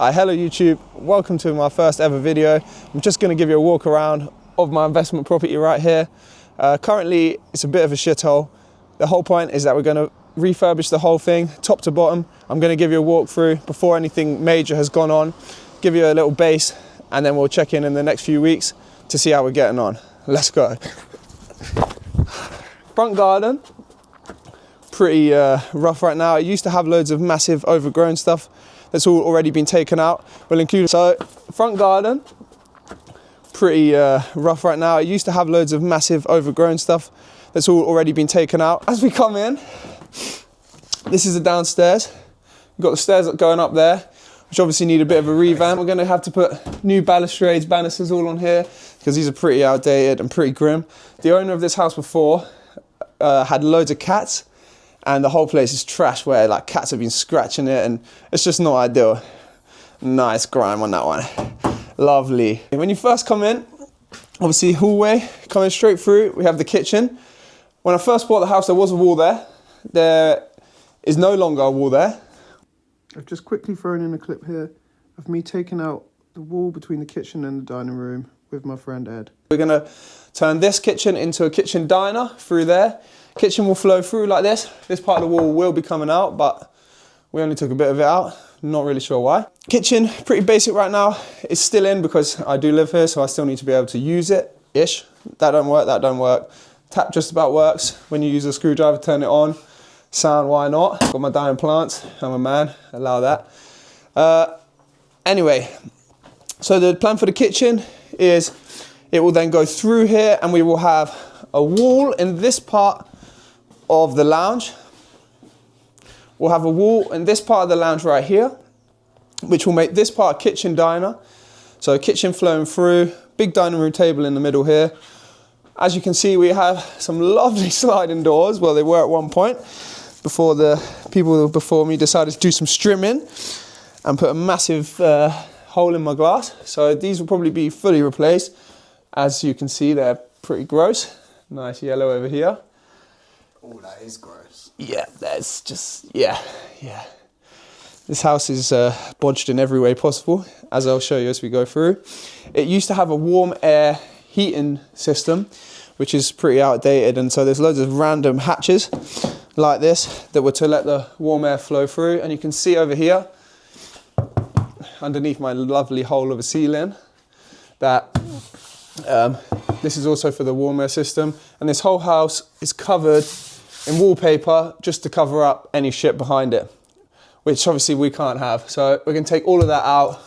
Hello YouTube, welcome to my first ever video. I'm just going to give you a walk around of my investment property right here. Currently it's a bit of a shithole. The whole point is that we're going to refurbish the whole thing top to bottom. I'm going to give you a walkthrough before anything major has gone on, give you a little base, and then we'll check in the next few weeks to see how we're getting on. Let's go. Front garden, pretty rough right now. It used to have loads of massive overgrown stuff that's all already been taken out. We'll include, so front garden, pretty rough right now. It used to have loads of massive overgrown stuff that's all already been taken out. As we come in, this is the downstairs. We've got the stairs going up there, which obviously need a bit of a revamp. We're gonna have to put new balustrades, banisters all on here, because these are pretty outdated and pretty grim. The owner of this house before had loads of cats, and the whole place is trash where like cats have been scratching it, and it's just not ideal. Nice grime on that one. Lovely. When you first come in, obviously hallway, coming straight through, we have the kitchen. When I first bought the house, there was a wall there. There is no longer a wall there. I've just quickly thrown in a clip here of me taking out the wall between the kitchen and the dining room with my friend Ed. We're gonna turn this kitchen into a kitchen diner through there. Kitchen will flow through like this. This part of the wall will be coming out, but we only took a bit of it out. Not really sure why. Kitchen, pretty basic right now. It's still in because I do live here, so I still need to be able to use it-ish. That don't work, that don't work. Tap just about works. When you use a screwdriver, turn it on. Sound, why not? Got my dying plants, I'm a man, allow that. Anyway, so the plan for the kitchen is it will then go through here, and we will have a wall in this part of the lounge. We'll have a wall in this part of the lounge right here, which will make this part a kitchen diner. So kitchen flowing through, big dining room table in the middle here. As you can see, we have some lovely sliding doors. Well, they were at one point before the people before me decided to do some strimming and put a massive hole in my glass. So these will probably be fully replaced. As you can see, they're pretty gross. Nice yellow over here. Oh, that is gross. Yeah, that's just, yeah. This house is bodged in every way possible, as I'll show you as we go through. It used to have a warm air heating system, which is pretty outdated, and so there's loads of random hatches like this that were to let the warm air flow through. And you can see over here, underneath my lovely hole of a ceiling, that this is also for the warm air system. And this whole house is covered in wallpaper just to cover up any shit behind it, which obviously we can't have. So we're gonna take all of that out,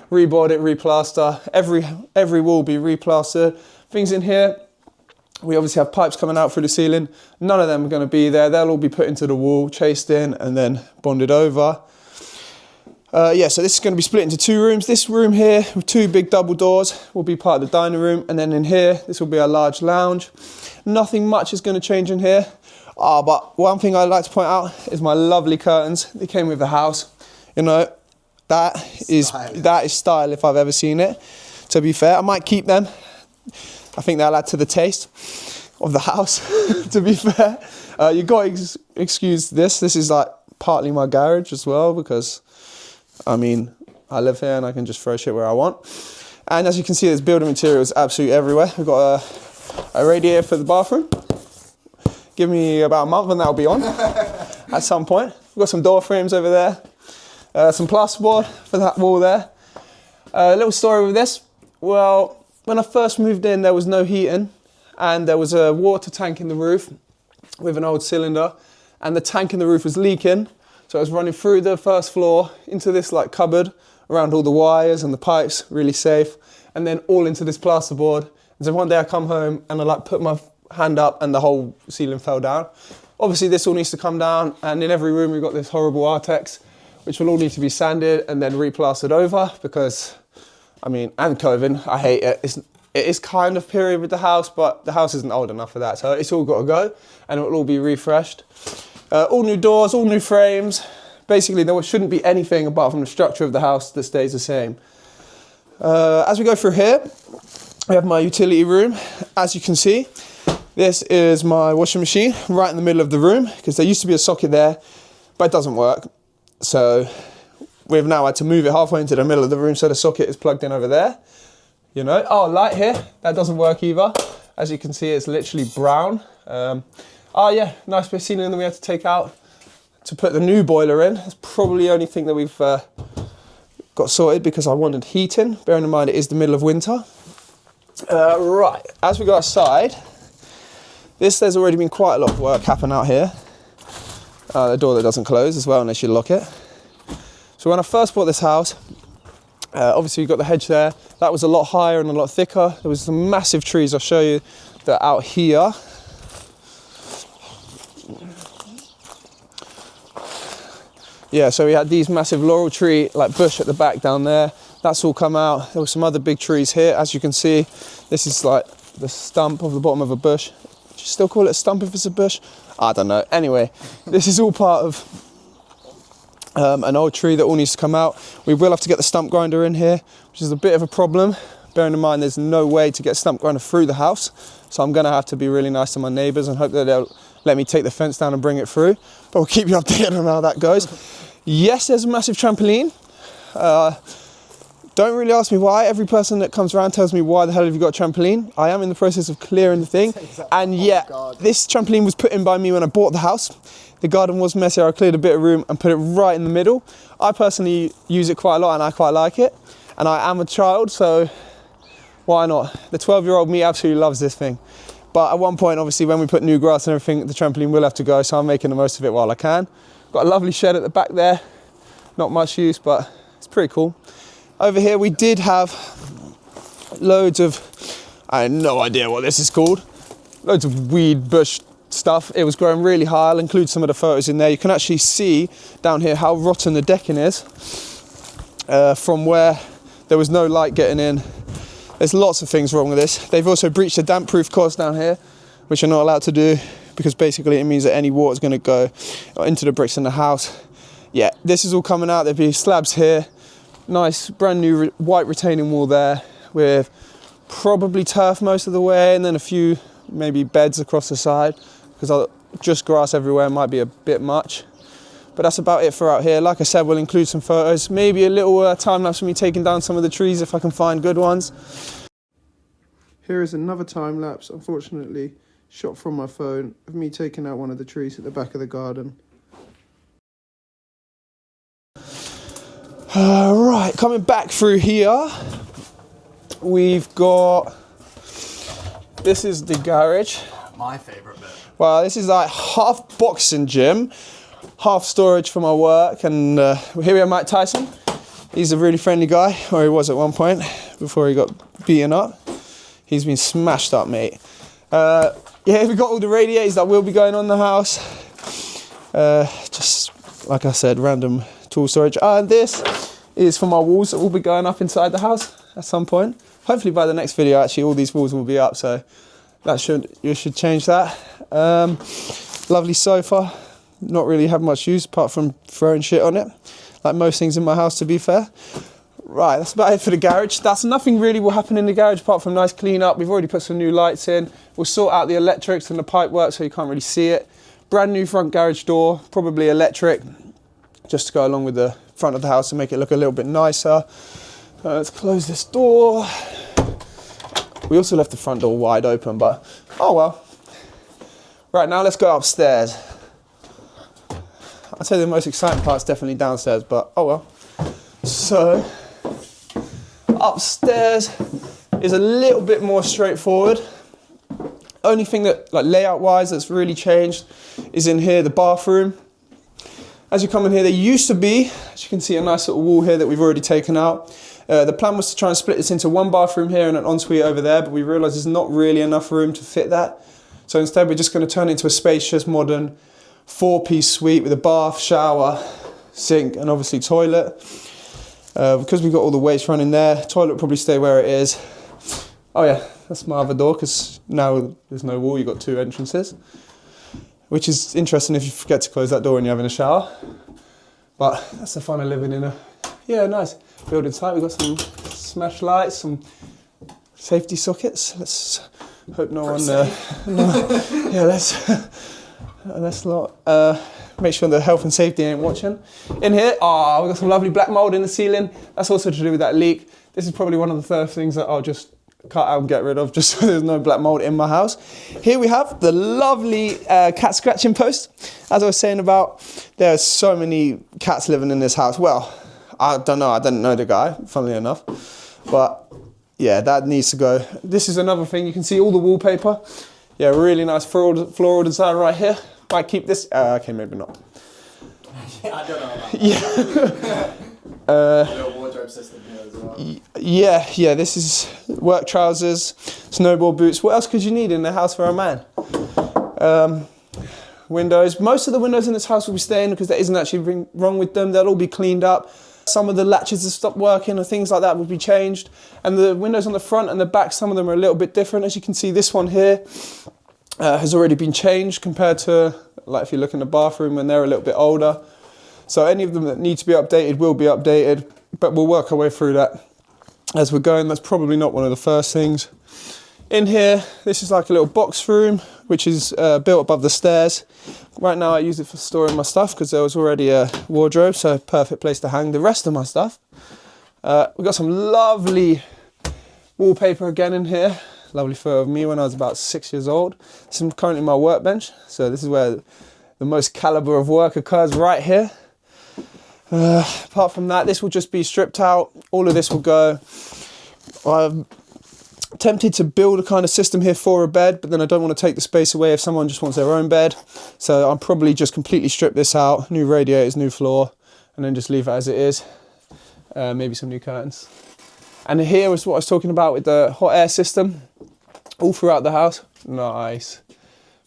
reboard it, replaster. Every wall will be replastered. Things in here, we obviously have pipes coming out through the ceiling. None of them are gonna be there. They'll all be put into the wall, chased in, and then bonded over. Yeah, so this is going to be split into two rooms. This room here with two big double doors will be part of the dining room, and then in here, this will be our large lounge. Nothing much is going to change in here. But one thing I'd like to point out is my lovely curtains. They came with the house. You know, that is style if I've ever seen it. To be fair, I might keep them. I think they'll add to the taste of the house, to be fair. You got to excuse this. This is like partly my garage as well, because I mean, I live here and I can just throw shit where I want. And as you can see, there's building materials absolutely everywhere. We've got a radiator for the bathroom. Give me about a month and that'll be on at some point. We've got some door frames over there. Some plasterboard for that wall there. A little story with this. Well, when I first moved in, there was no heating, and there was a water tank in the roof with an old cylinder, and the tank in the roof was leaking. So I was running through the first floor into this like cupboard around all the wires and the pipes, really safe, and then all into this plasterboard. And so one day I come home and I like put my hand up and the whole ceiling fell down. Obviously this all needs to come down, and in every room we've got this horrible Artex, which will all need to be sanded and then replastered over, because, I mean, and COVID, I hate it. It is kind of period with the house, but the house isn't old enough for that. So it's all got to go, and it'll all be refreshed. All new doors, all new frames. Basically, there shouldn't be anything apart from the structure of the house that stays the same. As we go through here, we have my utility room. As you can see, this is my washing machine right in the middle of the room, because there used to be a socket there, but it doesn't work. So we've now had to move it halfway into the middle of the room so the socket is plugged in over there. You know, oh, light here, that doesn't work either. As you can see, it's literally brown. Oh yeah, nice bit of ceiling that we had to take out to put the new boiler in. That's probably the only thing that we've got sorted because I wanted heating. Bearing in mind it is the middle of winter. Right, as we go outside, there's already been quite a lot of work happening out here. The door that doesn't close as well unless you lock it. So when I first bought this house, obviously you've got the hedge there. That was a lot higher and a lot thicker. There was some massive trees, I'll show you, that are out here. Yeah, so we had these massive laurel tree, like bush at the back down there. That's all come out. There were some other big trees here. As you can see, this is like the stump of the bottom of a bush. Do you still call it a stump if it's a bush? I don't know. Anyway, this is all part of an old tree that all needs to come out. We will have to get the stump grinder in here, which is a bit of a problem. Bearing in mind there's no way to get stump grinder through the house. So I'm gonna have to be really nice to my neighbours and hope that they'll let me take the fence down and bring it through. But we'll keep you updated on how that goes. Yes, there's a massive trampoline. Don't really ask me why. Every person that comes around tells me, why the hell have you got a trampoline? I am in the process of clearing the thing. And yeah, this trampoline was put in by me when I bought the house. The garden was messy. I cleared a bit of room and put it right in the middle. I personally use it quite a lot and I quite like it. And I am a child, so why not? The 12-year-old me absolutely loves this thing. But at one point, obviously, when we put new grass and everything, the trampoline will have to go, so I'm making the most of it while I can. Got a lovely shed at the back there. Not much use, but it's pretty cool. Over here, we did have loads of, I have no idea what this is called, loads of weed bush stuff. It was growing really high. I'll include some of the photos in there. You can actually see down here how rotten the decking is from where there was no light getting in. There's lots of things wrong with this. They've also breached the damp proof course down here, which you're not allowed to do because basically it means that any water is going to go into the bricks in the house. Yeah, this is all coming out. There'll be slabs here. Nice brand new white retaining wall there with probably turf most of the way and then a few maybe beds across the side because just grass everywhere might be a bit much. But that's about it for out here. Like I said, we'll include some photos, maybe a little time lapse of me taking down some of the trees if I can find good ones. Here is another time lapse, unfortunately shot from my phone, of me taking out one of the trees at the back of the garden. Right, coming back through here, we've got, this is the garage. My favourite bit. Well, this is like half boxing gym, half storage for my work, and here we have Mike Tyson. He's a really friendly guy, or he was at one point, before he got beaten up. He's been smashed up, mate. Yeah, we've got all the radiators that will be going on the house. Just, like I said, random tool storage. And this is for my walls that will be going up inside the house at some point. Hopefully by the next video, actually, all these walls will be up, so you should change that. Lovely sofa. Not really have much use apart from throwing shit on it, like most things in my house, to be fair. Right, that's about it for the garage. That's nothing really will happen in the garage apart from nice clean up. We've already put some new lights in. We'll sort out the electrics and the pipe work so you can't really see it. Brand new front garage door, probably electric, just to go along with the front of the house and make it look a little bit nicer. Let's close this door. We also left the front door wide open, but oh well. Right, now let's go upstairs. I'd say the most exciting part's definitely downstairs, but oh well. So, upstairs is a little bit more straightforward. Only thing that, like layout-wise, that's really changed is in here, the bathroom. As you come in here, there used to be, as you can see, a nice little wall here that we've already taken out. The plan was to try and split this into one bathroom here and an ensuite over there, but we realised there's not really enough room to fit that. So instead, we're just going to turn it into a spacious, modern, 4-piece suite with a bath, shower, sink, and obviously toilet. Because we've got all the waste running there, toilet will probably stay where it is. Oh yeah, that's my other door, because now there's no wall, you've got 2 entrances. Which is interesting if you forget to close that door when you're having a shower. But that's the fun of living in a, nice building site. We've got some smash lights, some safety sockets. Let's hope no one, let's not. make sure the health and safety ain't watching. In here, we've got some lovely black mold in the ceiling. That's also to do with that leak. This is probably one of the first things that I'll just cut out and get rid of, just so there's no black mold in my house. Here we have the lovely cat scratching post. As I was saying about, there's so many cats living in this house. Well, I don't know, I didn't know the guy, funnily enough. But yeah, that needs to go. This is another thing, you can see all the wallpaper. Yeah, really nice floral design right here. Might keep this, okay, maybe not. Yeah, I don't know about that. Yeah. A little wardrobe system here as well. Yeah, this is work trousers, snowboard boots. What else could you need in the house for a man? Windows. Most of the windows in this house will be staying because there isn't actually anything wrong with them. They'll all be cleaned up. Some of the latches have stopped working or things like that will be changed. And the windows on the front and the back, some of them are a little bit different. As you can see, this one here has already been changed compared to, like if you look in the bathroom when they're a little bit older. So any of them that need to be updated will be updated, but we'll work our way through that as we're going. That's probably not one of the first things. In here, this is like a little box room, which is built above the stairs. Right now I use it for storing my stuff because there was already a wardrobe, so perfect place to hang the rest of my stuff. We've got some lovely wallpaper again in here. Lovely photo of me when I was about 6 years old. This is currently my workbench, so this is where the most caliber of work occurs, right here. Apart from that, this will just be stripped out. All of this will go. I'm tempted to build a kind of system here for a bed, but then I don't want to take the space away if someone just wants their own bed. So I'll probably just completely strip this out. New radiators, new floor, and then just leave it as it is. Maybe some new curtains. And here was what I was talking about with the hot air system. All throughout the house. Nice.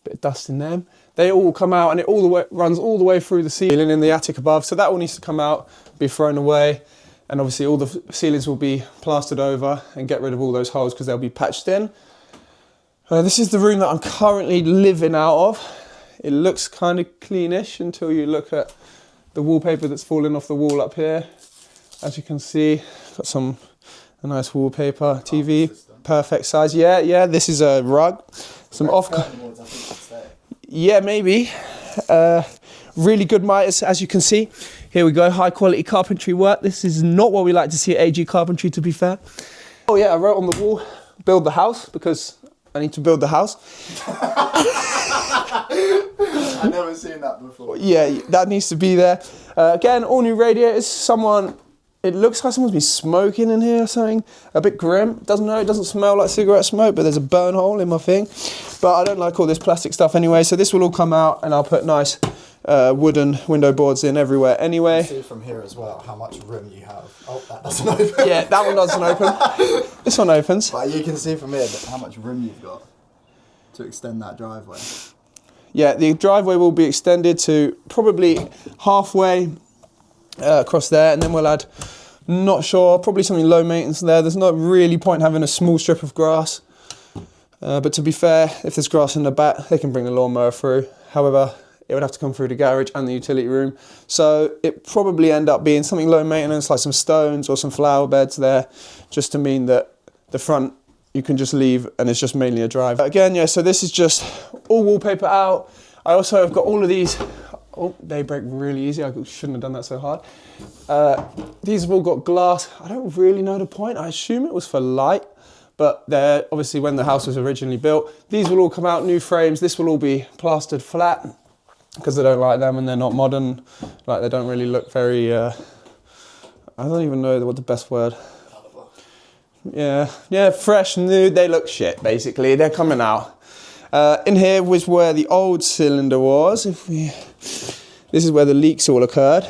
Bit of dust in them. They all come out and it runs all the way through the ceiling in the attic above. So that all needs to come out, be thrown away. And obviously all the ceilings will be plastered over and get rid of all those holes because they'll be patched in. This is the room that I'm currently living out of. It looks kind of cleanish until you look at the wallpaper that's falling off the wall up here. As you can see, got a nice wallpaper, TV, perfect size. Yeah, this is a rug. Some Yeah, maybe. Really good miters, as you can see. Here we go, high quality carpentry work. This is not what we like to see at AG Carpentry, to be fair. Oh yeah, I wrote on the wall, build the house, because I need to build the house. I've never seen that before. Yeah, that needs to be there. Again, all new radiators. It looks like someone's been smoking in here or something. A bit grim. It doesn't smell like cigarette smoke, but there's a burn hole in my thing. But I don't like all this plastic stuff anyway, so this will all come out and I'll put nice wooden window boards in everywhere anyway. You see from here as well how much room you have. Oh, that doesn't open. Yeah, that one doesn't open. This one opens. But you can see from here how much room you've got to extend that driveway. Yeah, the driveway will be extended to probably halfway across there, and then we'll add, not sure, probably something low maintenance there. There's not really point having a small strip of grass. But to be fair, if there's grass in the back, they can bring the lawnmower through. However, it would have to come through the garage and the utility room. So it probably end up being something low maintenance, like some stones or some flower beds there, just to mean that the front you can just leave and it's just mainly a drive. Again, yeah, so this is just all wallpaper out. I also have got all of these. Oh, they break really easy. I shouldn't have done that so hard. These have all got glass. I don't really know the point. I assume it was for light, but they're obviously when the house was originally built. These will all come out, new frames. This will all be plastered flat because I don't like them and they're not modern. Like they don't really look very, I don't even know what the best word. Yeah, fresh, new. They look shit, basically. They're coming out. In here was where the old cylinder was. This is where the leaks all occurred.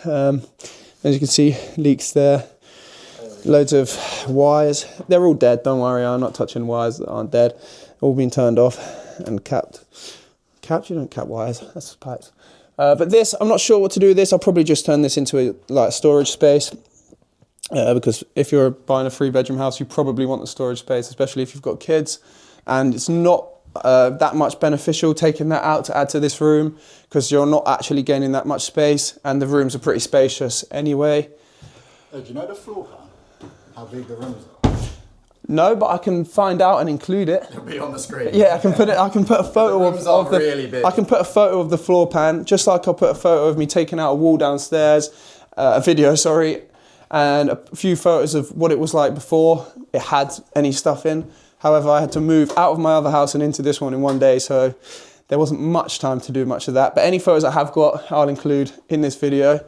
As you can see, leaks there. Loads of wires. They're all dead, don't worry, I'm not touching wires that aren't dead. All been turned off and capped. Capped? You don't cap wires, that's pipes. But this, I'm not sure what to do with this. I'll probably just turn this into a storage space. Because if you're buying a 3-bedroom house, you probably want the storage space, especially if you've got kids. And it's not that much beneficial taking that out to add to this room because you're not actually gaining that much space and the rooms are pretty spacious anyway. Do you know the floor plan? How big the rooms are? No, but I can find out and include it. It'll be on the screen. Yeah, I can put it. I can put a photo of the. Really big. I can put a photo of the floor pan, just like I'll put a photo of me taking out a wall downstairs, a video, sorry, and a few photos of what it was like before it had any stuff in. However, I had to move out of my other house and into this one in one day, so there wasn't much time to do much of that. But any photos I have got, I'll include in this video,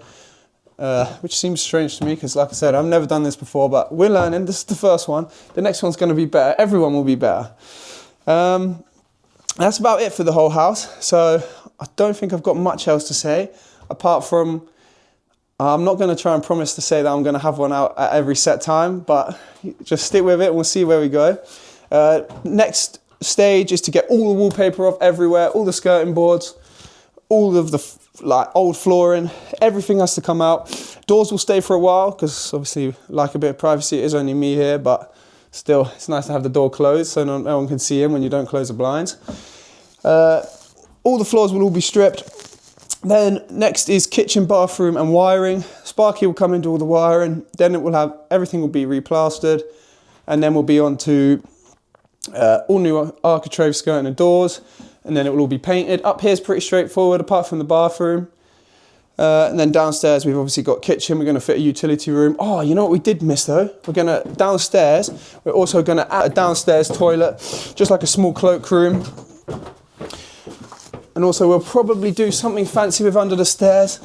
which seems strange to me because, like I said, I've never done this before, but we're learning. This is the first one. The next one's going to be better. Everyone will be better. That's about it for the whole house. So I don't think I've got much else to say, apart from I'm not going to try and promise to say that I'm going to have one out at every set time, but just stick with it and we'll see where we go. Next stage is to get all the wallpaper off everywhere, all the skirting boards, all of the old flooring, everything has to come out. Doors will stay for a while because obviously like a bit of privacy, it is only me here, but still it's nice to have the door closed so no one can see in when you don't close the blinds. All the floors will all be stripped. Then next is kitchen, bathroom and wiring. Sparky will come into all the wiring, then it will have, everything will be replastered, and then we'll be on to all new architrave skirting and doors, and then it will all be painted. Up here is pretty straightforward apart from the bathroom. And then downstairs we've obviously got kitchen, we're going to fit a utility room. Oh, you know what we did miss though? We're going to, downstairs, we're also going to add a downstairs toilet, just like a small cloakroom. And also we'll probably do something fancy with under the stairs,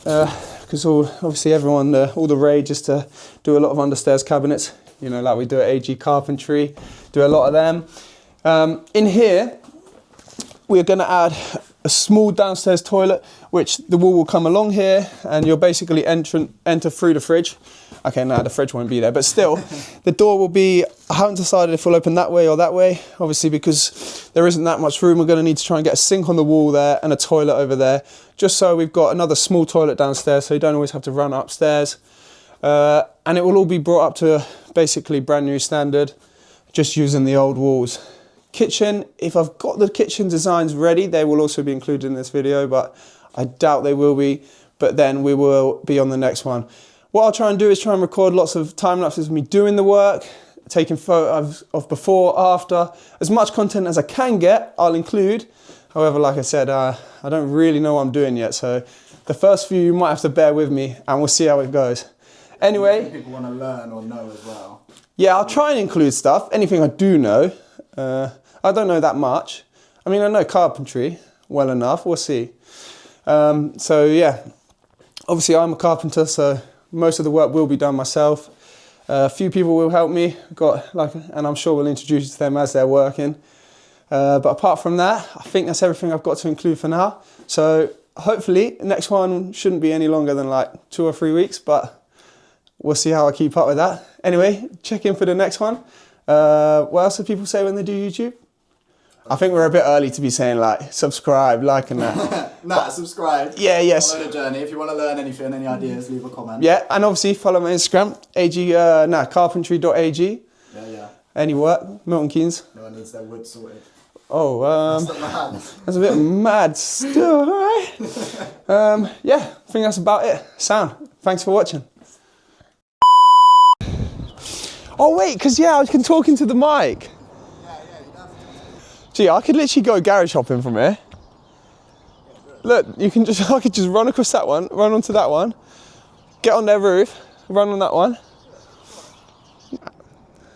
because obviously everyone, all the rage is to do a lot of understairs cabinets, you know, like we do at AG Carpentry, do a lot of them. In here, we're going to add a small downstairs toilet, which the wall will come along here, and you'll basically enter through the fridge. Okay, no, the fridge won't be there, but still, the door will be, I haven't decided if we'll open that way or that way, obviously because there isn't that much room. We're going to need to try and get a sink on the wall there and a toilet over there, just so we've got another small toilet downstairs, so you don't always have to run upstairs. And it will all be brought up to basically brand new standard, just using the old walls. Kitchen, if I've got the kitchen designs ready, they will also be included in this video, but I doubt they will be, but then we will be on the next one. What I'll try and do is try and record lots of time lapses of me doing the work, taking photos of before, after. As much content as I can get, I'll include. However, like I said, I don't really know what I'm doing yet, so the first few you might have to bear with me and we'll see how it goes. Anyway. People want to learn or know as well. Yeah, I'll try and include stuff, anything I do know. I don't know that much. I mean, I know carpentry well enough, we'll see. So yeah, obviously I'm a carpenter, so most of the work will be done myself. A few people will help me, and I'm sure we'll introduce you to them as they're working. But apart from that, I think that's everything I've got to include for now. So hopefully the next one shouldn't be any longer than like 2 or 3 weeks, but we'll see how I keep up with that. Anyway, check in for the next one. What else do people say when they do YouTube? I think we're a bit early to be saying like subscribe, like and that. Nah, subscribe. Yeah, yes. Follow the journey. If you want to learn anything, any ideas, leave a comment. Yeah, and obviously follow my Instagram, carpentry.ag. Yeah. Any work, Milton Keynes. No one needs their wood sorted. Oh, that's a bit mad still, alright. Yeah, I think that's about it. Sound. Thanks for watching. Oh wait, because yeah, I can talk into the mic. Gee, I could literally go garage hopping from here. Look, I could just run across that one, run onto that one, get on their roof, run on that one.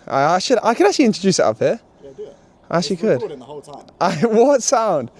I could actually introduce it up here. Yeah, do it. I actually could. Recording the whole time. What sound?